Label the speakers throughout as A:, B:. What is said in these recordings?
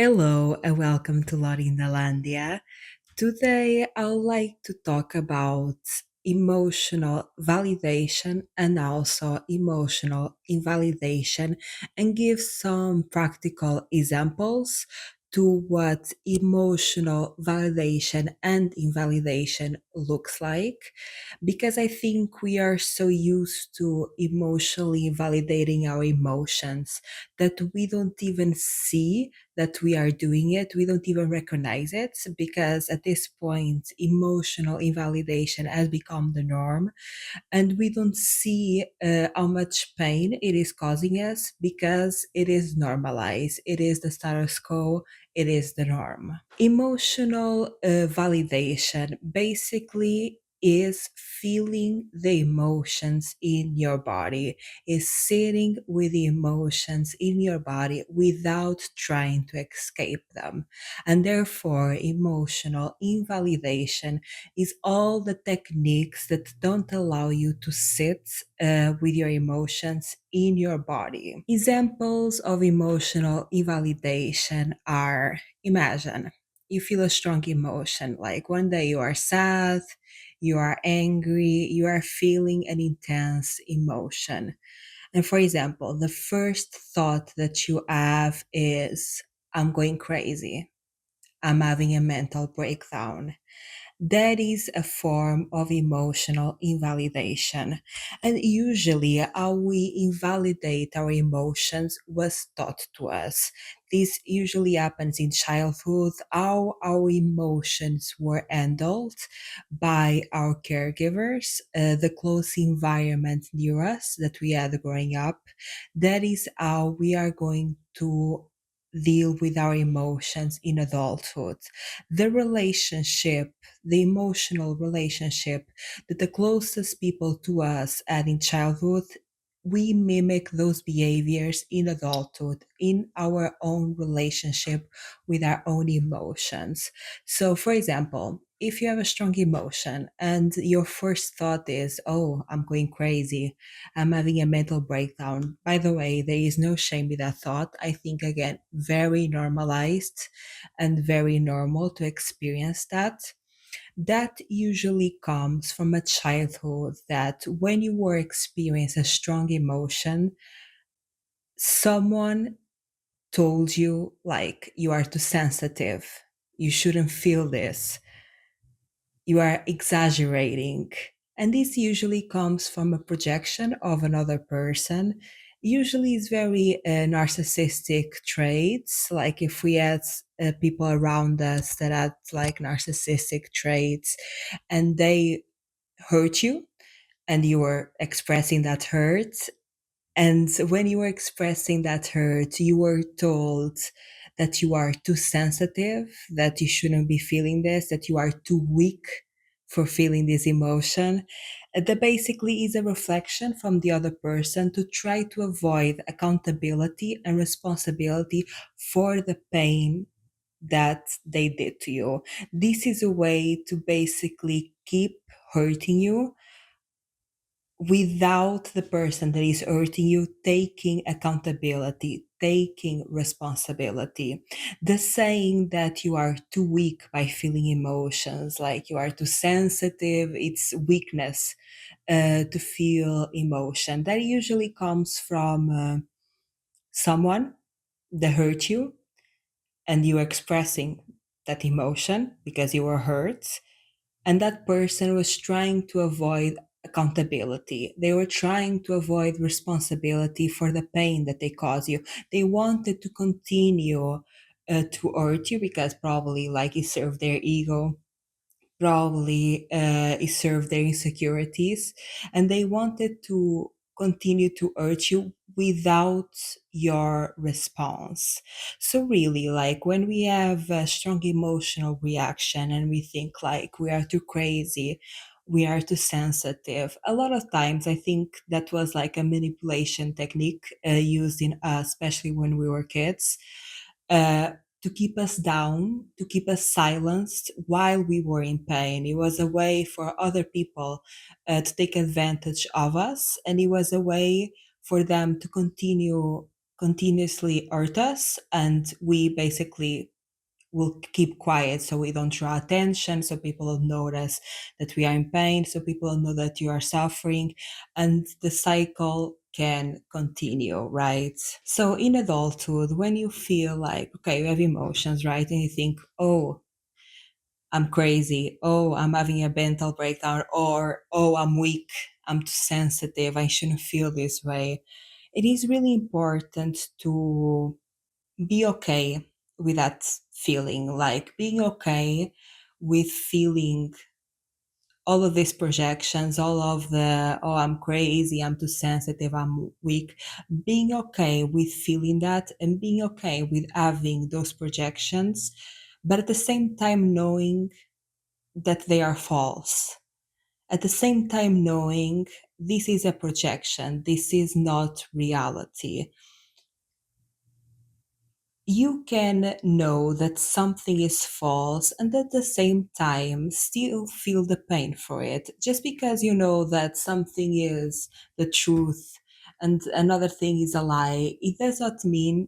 A: Hello and welcome to Lorindalandia. Today, I would like to talk about emotional validation and also emotional invalidation and give some practical examples to what emotional validation and invalidation looks like. Because I think we are so used to emotionally validating our emotions that we don't even see that we are doing it. We don't even recognize it because at this point, emotional invalidation has become the norm, and we don't see how much pain it is causing us because it is normalized. It is the status quo, it is the norm. Emotional validation basically is feeling the emotions in your body, is sitting with the emotions in your body without trying to escape them. And therefore, emotional invalidation is all the techniques that don't allow you to sit with your emotions in your body. Examples of emotional invalidation are: imagine you feel a strong emotion, like one day you are sad, you are angry, you are feeling an intense emotion. And for example, the first thought that you have is, I'm going crazy, I'm having a mental breakdown. That is a form of emotional invalidation. And usually, how we invalidate our emotions was taught to us. This usually happens in childhood, how our emotions were handled by our caregivers, the close environment near us that we had growing up. That is how we are going to deal with our emotions in adulthood. The relationship, the emotional relationship that the closest people to us had in childhood, we mimic those behaviors in adulthood, in our own relationship with our own emotions. So, for example, if you have a strong emotion and your first thought is, oh, I'm going crazy, I'm having a mental breakdown. By the way, there is no shame with that thought. I think, again, very normalized and very normal to experience that. That usually comes from a childhood that when you were experiencing a strong emotion, someone told you, like, you are too sensitive, you shouldn't feel this, you are exaggerating. And this usually comes from a projection of another person. Usually, it's very narcissistic traits. Like if we had people around us that had like narcissistic traits and they hurt you and you were expressing that hurt, and when you were expressing that hurt, you were told that you are too sensitive, that you shouldn't be feeling this, that you are too weak for feeling this emotion. That basically is a reflection from the other person to try to avoid accountability and responsibility for the pain that they did to you. This is a way to basically keep hurting you without the person that is hurting you taking accountability, taking responsibility. The saying that you are too weak by feeling emotions, like you are too sensitive, it's weakness to feel emotion. That usually comes from someone that hurt you and you are expressing that emotion because you were hurt, and that person was trying to avoid accountability. They were trying to avoid responsibility for the pain that they caused you. They wanted to continue to hurt you because probably like it served their ego, probably it served their insecurities, and they wanted to continue to hurt you without your response. So really, like when we have a strong emotional reaction and we think like we are too crazy, we are too sensitive, a lot of times I think that was like a manipulation technique used in us, especially when we were kids, uh, to keep us down, to keep us silenced while we were in pain. It was a way for other people to take advantage of us, and it was a way for them to continue continuously hurt us, and we basically will keep quiet so we don't draw attention, so people don't notice that we are in pain, so people don't know that you are suffering, and the cycle can continue, right? So in adulthood, when you feel like, okay, you have emotions, right, and you think, oh, I'm crazy, oh, I'm having a mental breakdown, or oh, I'm weak, I'm too sensitive, I shouldn't feel this way, it is really important to be okay with that feeling, like being okay with feeling all of these projections, all of the, oh, I'm crazy, I'm too sensitive, I'm weak, being okay with feeling that and being okay with having those projections, but at the same time knowing that they are false. At the same time, knowing this is a projection, this is not reality. You can know that something is false and at the same time still feel the pain for it. Just because you know that something is the truth and another thing is a lie, it does not mean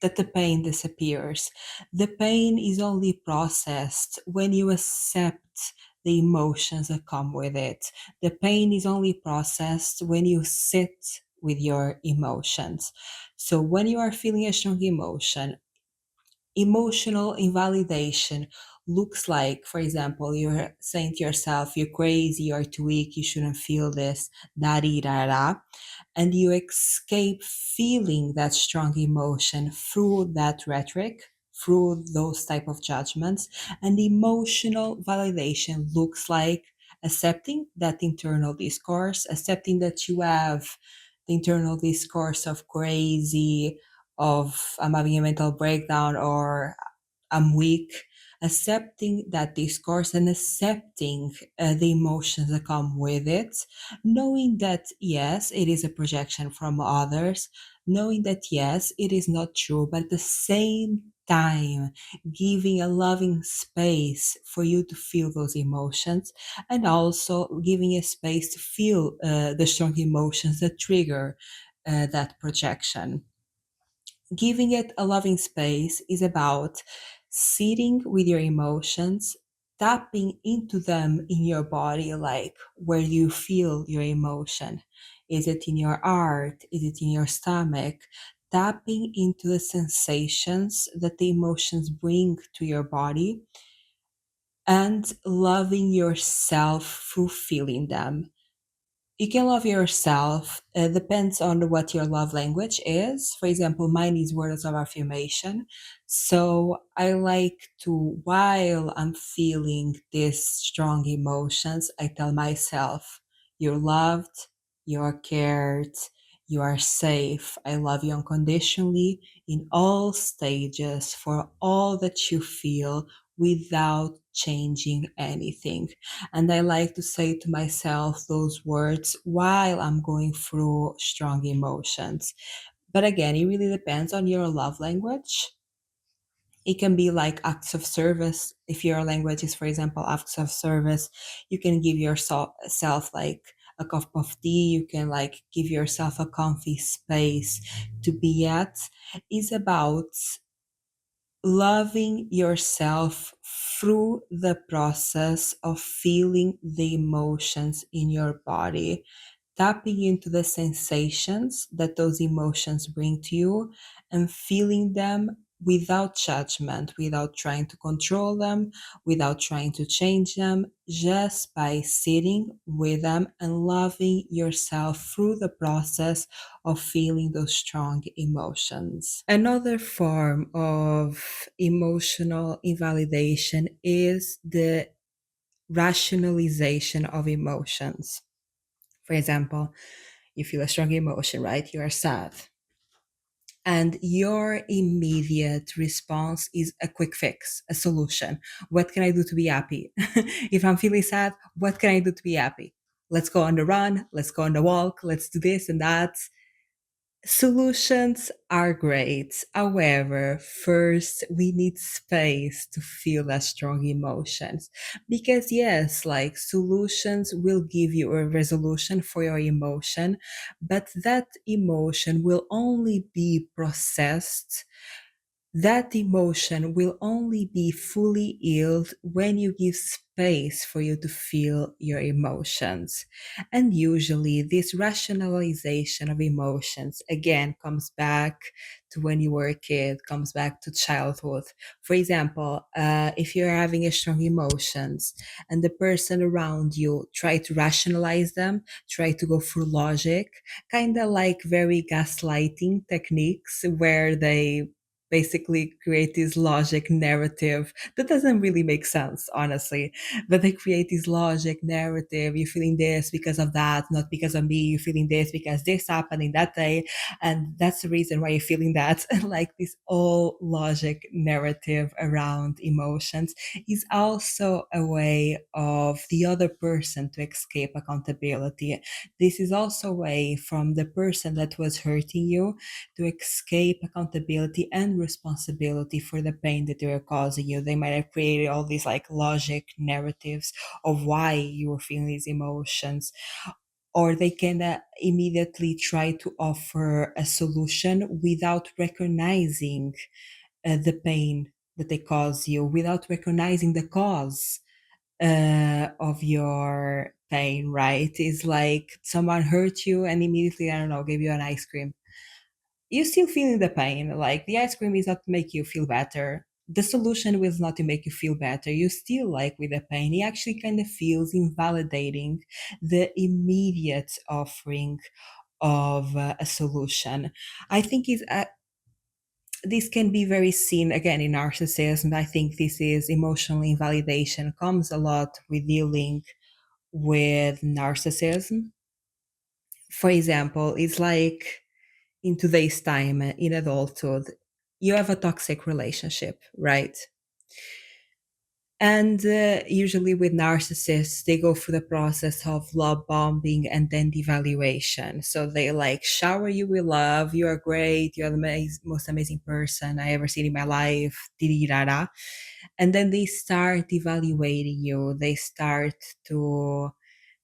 A: that the pain disappears. The pain is only processed when you accept the emotions that come with it. The pain is only processed when you sit with your emotions. So when you are feeling a strong emotion, emotional invalidation looks like, for example, you're saying to yourself, you're crazy, you're too weak, you shouldn't feel this, da da da da, and you escape feeling that strong emotion through that rhetoric, through those type of judgments. And emotional validation looks like accepting that internal discourse, accepting that you have the internal discourse of crazy, of I'm having a mental breakdown, or I'm weak, accepting that discourse and accepting the emotions that come with it, knowing that yes, it is a projection from others, knowing that yes, it is not true, but at the same time, giving a loving space for you to feel those emotions, and also giving a space to feel the strong emotions that trigger that projection. Giving it a loving space is about sitting with your emotions, tapping into them in your body, like where you feel your emotion. Is it in your heart? Is it in your stomach? Tapping into the sensations that the emotions bring to your body and loving yourself through feeling them. You can love yourself. Depends on what your love language is. For example, mine is words of affirmation. So I like to, while I'm feeling these strong emotions, I tell myself, you're loved, you're cared, you are safe. I love you unconditionally in all stages for all that you feel without changing anything. And I like to say to myself those words while I'm going through strong emotions. But again, it really depends on your love language. It can be like acts of service. If your language is, for example, acts of service, you can give yourself like a cup of tea. You can like give yourself a comfy space to be at. It's about loving yourself through the process of feeling the emotions in your body, tapping into the sensations that those emotions bring to you and feeling them without judgment, without trying to control them, without trying to change them, just by sitting with them and loving yourself through the process of feeling those strong emotions. Another form of emotional invalidation is the rationalization of emotions. For example, you feel a strong emotion, right? You are sad. And your immediate response is a quick fix, a solution. What can I do to be happy? If I'm feeling sad, what can I do to be happy? Let's go on the run, let's go on the walk, let's do this and that. Solutions are great. However, first we need space to feel a strong emotions. Because yes, like solutions will give you a resolution for your emotion, but that emotion will only be processed, that emotion will only be fully healed when you give space for you to feel your emotions. And usually, this rationalization of emotions again comes back to when you were a kid, comes back to childhood. For example, if you're having a strong emotions and the person around you try to rationalize them, try to go through logic, kind of like very gaslighting techniques where they basically create this logic narrative that doesn't really make sense, honestly. But they create this logic narrative. You're feeling this because of that, not because of me. You're feeling this because this happened in that day. And that's the reason why you're feeling that. Like this all logic narrative around emotions is also a way of the other person to escape accountability. This is also a way from the person that was hurting you to escape accountability and responsibility for the pain that they are causing you. They might have created all these like logic narratives of why you were feeling these emotions, or they can immediately try to offer a solution without recognizing the pain that they cause you, without recognizing the cause of your pain, right? It's like someone hurt you and immediately, I don't know, gave you an ice cream. You're still feeling the pain. Like the ice cream is not to make you feel better. The solution was not to make you feel better. You still like with the pain. It actually kind of feels invalidating the immediate offering of a solution. I think this can be very seen again in narcissism. I think this is emotional invalidation comes a lot with dealing with narcissism. For example, it's like in today's time in adulthood, you have a toxic relationship, right? And usually with narcissists, they go through the process of love bombing and then devaluation. So they like shower you with love. You are great. You're the most amazing person I ever seen in my life. Didi-da-da. And then they start evaluating you. They start to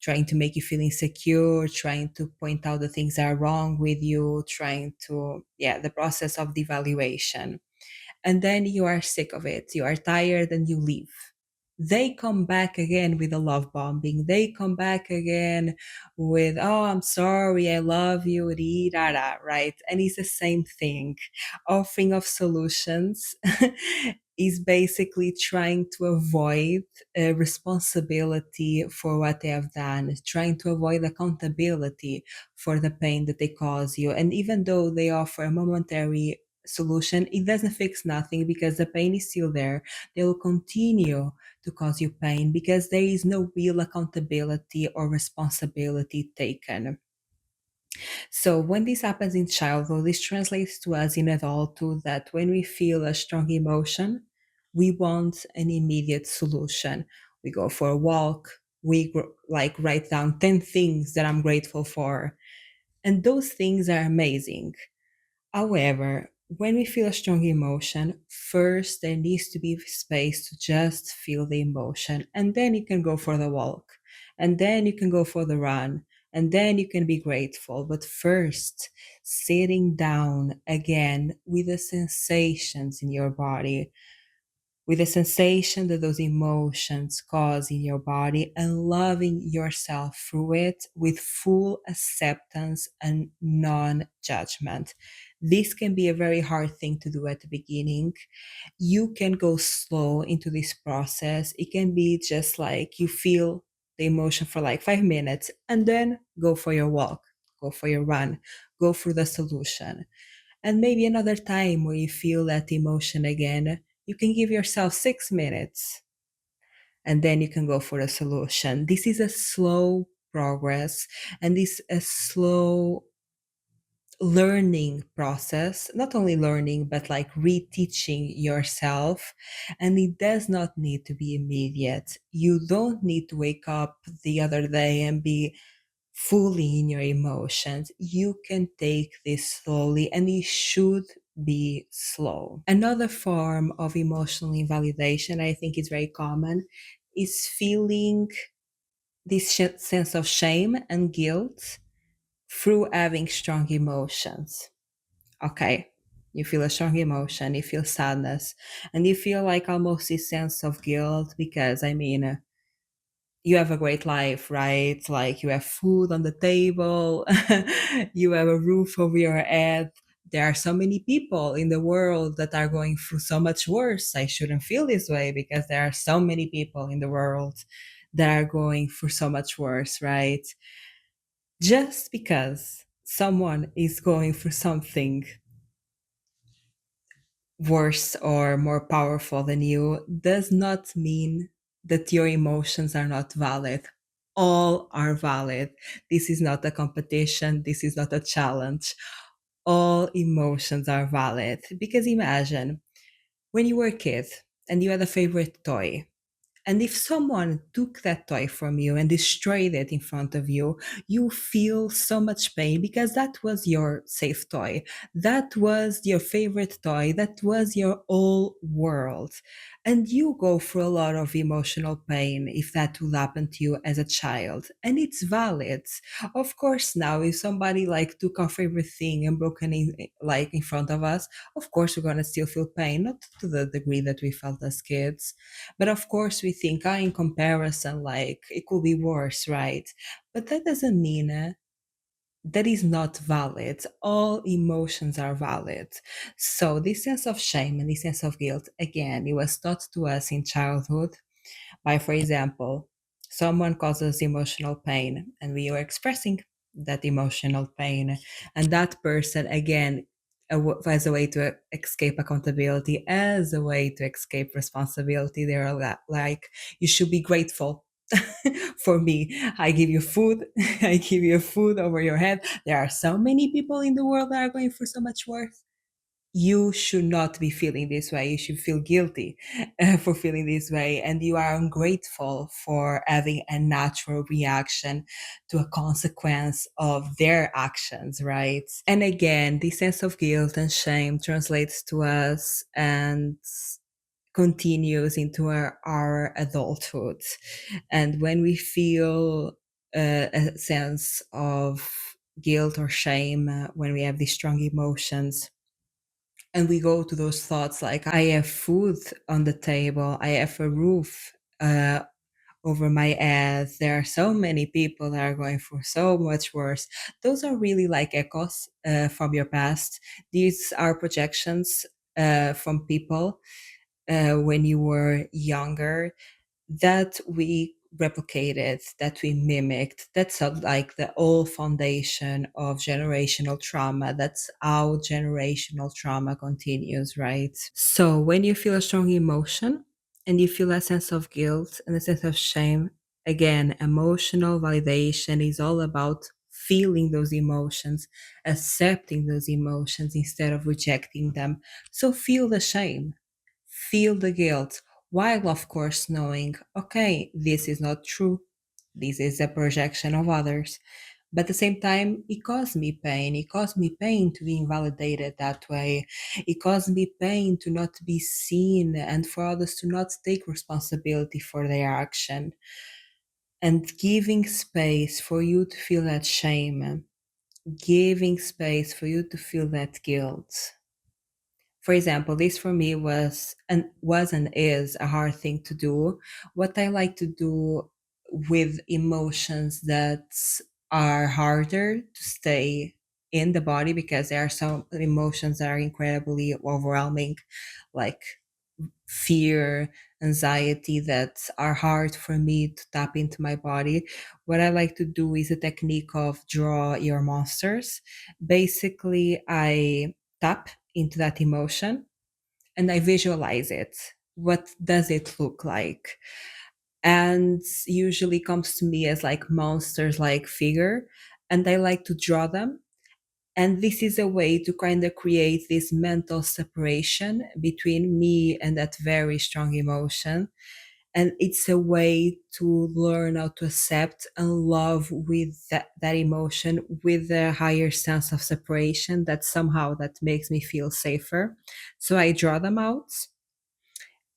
A: trying to make you feel insecure, trying to point out the things that are wrong with you, trying to, yeah, the process of devaluation. And then you are sick of it, you are tired and you leave. They come back again with a love bombing. They come back again with, oh, I'm sorry, I love you, da, da, right? And it's the same thing. Offering of solutions is basically trying to avoid responsibility for what they have done, trying to avoid accountability for the pain that they cause you. And even though they offer a momentary solution, it doesn't fix nothing because the pain is still there. They will continue to cause you pain because there is no real accountability or responsibility taken. So when this happens in childhood, this translates to us in adulthood that when we feel a strong emotion, we want an immediate solution. We go for a walk, we like write down 10 things that I'm grateful for. And those things are amazing. However, when we feel a strong emotion, first there needs to be space to just feel the emotion, and then you can go for the walk, and then you can go for the run, and then you can be grateful. But first, sitting down again with the sensations in your body, with the sensation that those emotions cause in your body and loving yourself through it with full acceptance and non judgment. This can be a very hard thing to do at the beginning. You can go slow into this process. It can be just like you feel the emotion for like 5 minutes and then go for your walk, go for your run, go through the solution. And maybe another time where you feel that emotion again, you can give yourself 6 minutes and then you can go for a solution. This is a slow progress and this a slow learning process, not only learning, but like reteaching yourself. And it does not need to be immediate. You don't need to wake up the other day and be fully in your emotions. You can take this slowly, and it should be slow. Another form of emotional invalidation, I think is very common, is feeling this sense of shame and guilt through having strong emotions. Okay, you feel a strong emotion, you feel sadness, and you feel like almost this sense of guilt because, I mean, you have a great life, right? Like you have food on the table, you have a roof over your head. There are so many people in the world that are going through so much worse. I shouldn't feel this way because there are so many people in the world that are going through so much worse, right? Just because someone is going through something worse or more powerful than you does not mean that your emotions are not valid. All are valid. This is not a competition. This is not a challenge. All emotions are valid. Because imagine when you were a kid and you had a favorite toy, and if someone took that toy from you and destroyed it in front of you, you feel so much pain because that was your safe toy. That was your favorite toy. That was your whole world. And you go through a lot of emotional pain if that will happen to you as a child. And it's valid. Of course, now if somebody like took our favorite thing and broken in like in front of us, of course we're gonna still feel pain, not to the degree that we felt as kids, but of course, we think, in comparison, like it could be worse, right? But that doesn't mean that is not valid. All emotions are valid. So, this sense of shame and this sense of guilt, again, it was taught to us in childhood by, for example, someone causes emotional pain and we are expressing that emotional pain, and that person, again, as a way to escape accountability, as a way to escape responsibility, they're like, you should be grateful for me. I give you food. I give you food over your head. There are so many people in the world that are going through so much worse. You should not be feeling this way. You should feel guilty for feeling this way. And you are ungrateful for having a natural reaction to a consequence of their actions, right? And again, this sense of guilt and shame translates to us and continues into our adulthood. And when we feel a sense of guilt or shame, when we have these strong emotions, and we go to those thoughts like, I have food on the table, I have a roof uh, over my head, there are so many people that are going through so much worse. Those are really like echoes from your past. These are projections from people when you were younger that we replicated, that we mimicked. That's like the old foundation of generational trauma. That's how generational trauma continues, right? So when you feel a strong emotion and you feel a sense of guilt and a sense of shame, again, emotional validation is all about feeling those emotions, accepting those emotions instead of rejecting them. So feel the shame, feel the guilt, while of course knowing, okay, this is not true. This is a projection of others. But at the same time, it caused me pain. It caused me pain to be invalidated that way. It caused me pain to not be seen and for others to not take responsibility for their action. And giving space for you to feel that shame, giving space for you to feel that guilt. For example, this for me was and is a hard thing to do. What I like to do with emotions that are harder to stay in the body, because there are some emotions that are incredibly overwhelming, like fear, anxiety, that are hard for me to tap into my body. What I like to do is a technique of draw your monsters. Basically, I tap into that emotion and I visualize it. What does it look like? And usually comes to me as like monsters like figure, and I like to draw them. And this is a way to kind of create this mental separation between me and that very strong emotion. And it's a way to learn how to accept and love with that emotion with a higher sense of separation that somehow that makes me feel safer. So I draw them out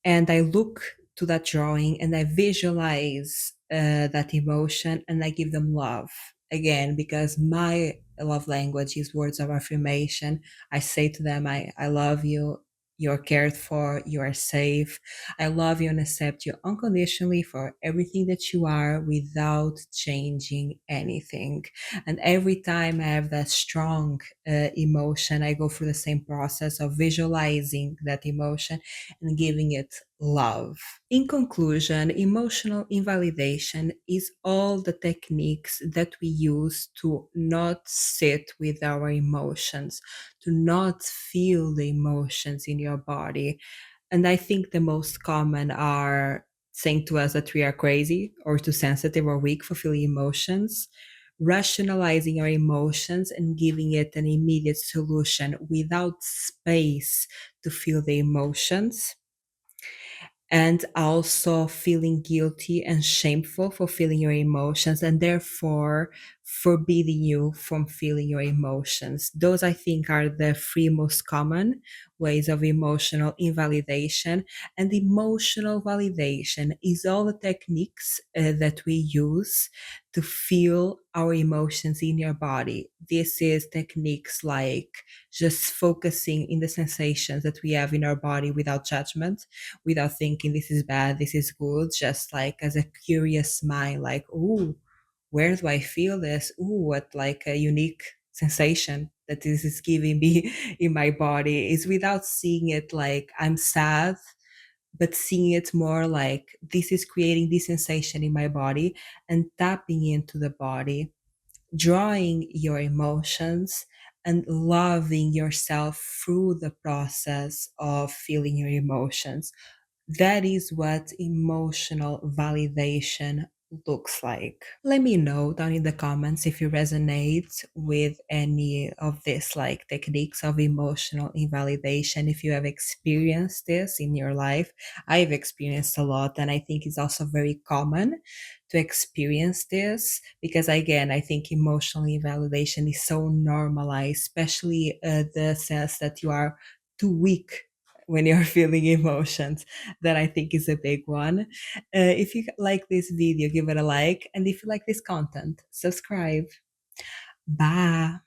A: and I look to that drawing and I visualize that emotion and I give them love again because my love language is words of affirmation. I say to them, I love you. You're cared for, you are safe. I love you and accept you unconditionally for everything that you are without changing anything. And every time I have that strong emotion, I go through the same process of visualizing that emotion and giving it love. In conclusion, emotional invalidation is all the techniques that we use to not sit with our emotions, to not feel the emotions in your body. And I think the most common are saying to us that we are crazy or too sensitive or weak for feeling emotions, rationalizing our emotions and giving it an immediate solution without space to feel the emotions, and also feeling guilty and shameful for feeling your emotions and therefore forbidding you from feeling your emotions. Those, I think, are the three most common ways of emotional invalidation. And emotional validation is all the techniques that we use to feel our emotions in your body. This is techniques like just focusing in the sensations that we have in our body without judgment, without thinking this is bad, this is good, just like as a curious mind, like, ooh, where do I feel this? Ooh, what like a unique sensation that this is giving me in my body, is without seeing it like I'm sad, but seeing it more like this is creating this sensation in my body and tapping into the body, drawing your emotions and loving yourself through the process of feeling your emotions. That is what emotional validation looks like. Let me know down in the comments if you resonate with any of this like techniques of emotional invalidation, if you have experienced this in your life. I've experienced a lot and I think it's also very common to experience this because again, I think emotional invalidation is so normalized, especially the sense that you are too weak when you're feeling emotions. That I think is a big one. If you like this video, give it a like. And if you like this content, subscribe. Bye.